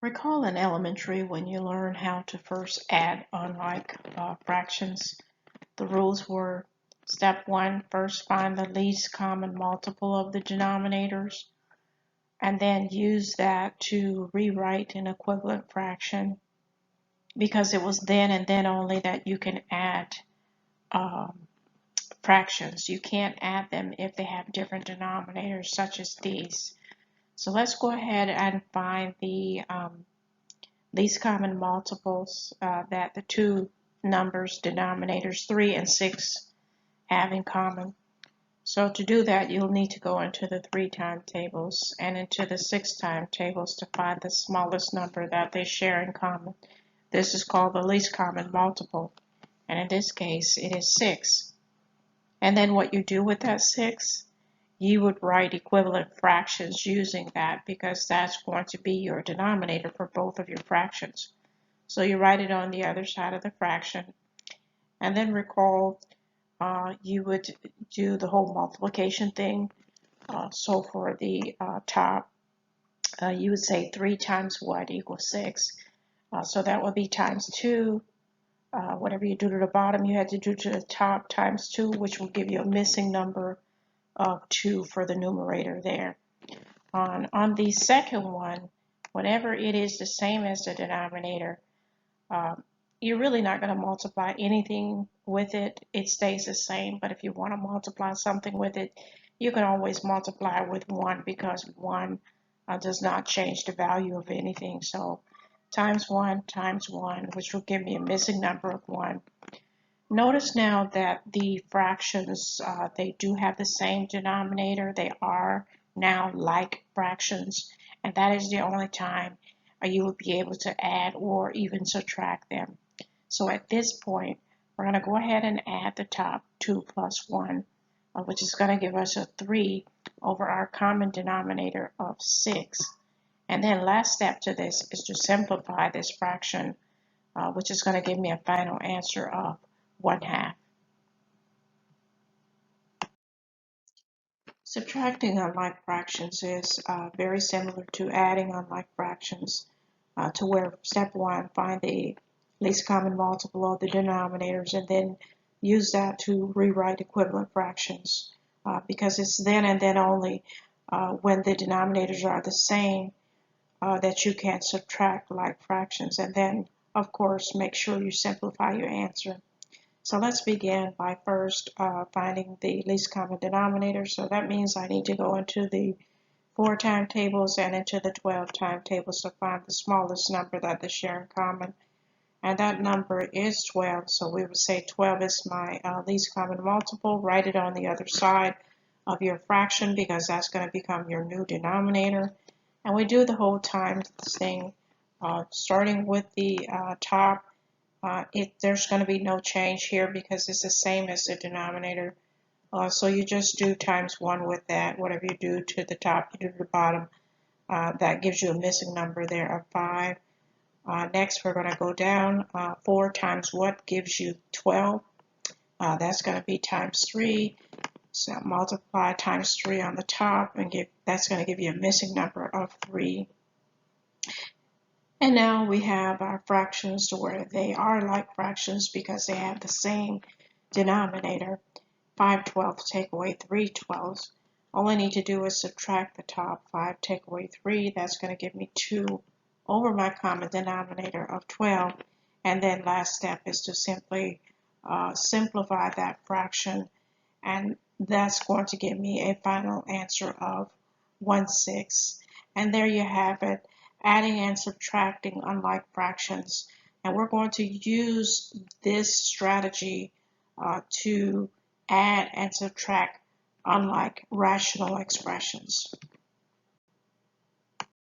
Recall in elementary when you learn how to first add unlike fractions. The rules were step one, first find the least common multiple of the denominators, and then use that to rewrite an equivalent fraction, because it was then and then only that you can add fractions. You can't add them if they have different denominators, such as these. So let's go ahead and find the least common multiples that the two numbers, denominators 3 and 6, have in common. So to do that, you'll need to go into the 3 timetables and into the 6 timetables to find the smallest number that they share in common. This is called the least common multiple, and in this case, it is 6. And then what you do with that 6, you would write equivalent fractions using that, because that's going to be your denominator for both of your fractions. So you write it on the other side of the fraction, and then recall you would do the whole multiplication thing. So for the top, you would say 3 times what equals 6. So that would be times 2. Whatever you do to the bottom, you had to do to the top times 2, which will give you a missing number of 2 for the numerator there. On the second one, whenever it is the same as the denominator, you're really not going to multiply anything with it. It stays the same, but if you want to multiply something with it, you can always multiply with 1, because 1 does not change the value of anything. So times 1 times 1, which will give me a missing number of 1. Notice now that the fractions, they do have the same denominator. They are now like fractions, and that is the only time you will be able to add or even subtract them. So at this point, we're going to go ahead and add the top 2 plus 1, which is going to give us a 3 over our common denominator of 6. And then last step to this is to simplify this fraction, which is going to give me a final answer of 1/2. Subtracting unlike fractions is very similar to adding unlike fractions, to where step 1, find the least common multiple of the denominators, and then use that to rewrite equivalent fractions, because it's then and then only when the denominators are the same that you can subtract like fractions. And then, of course, make sure you simplify your answer. So let's begin by first finding the least common denominator. So that means I need to go into the 4 timetables and into the 12 timetables to find the smallest number that they share in common. And that number is 12. So we would say 12 is my least common multiple. Write it on the other side of your fraction, because that's going to become your new denominator. And we do the whole times thing, starting with the top. There's going to be no change here because it's the same as the denominator. So you just do times 1 with that. Whatever you do to the top, you do to the bottom. That gives you a missing number there of 5. Next, we're going to go down. 4 times what gives you 12? That's going to be times 3. So multiply times 3 on the top, and that's going to give you a missing number of 3. And now we have our fractions to where they are like fractions because they have the same denominator. 5 twelfths take away 3 twelfths. All I need to do is subtract the top. 5 take away 3. That's going to give me 2 over my common denominator of 12. And then last step is to simply simplify that fraction. And that's going to give me a final answer of 1/6. And there you have it, adding and subtracting unlike fractions. And we're going to use this strategy to add and subtract unlike rational expressions.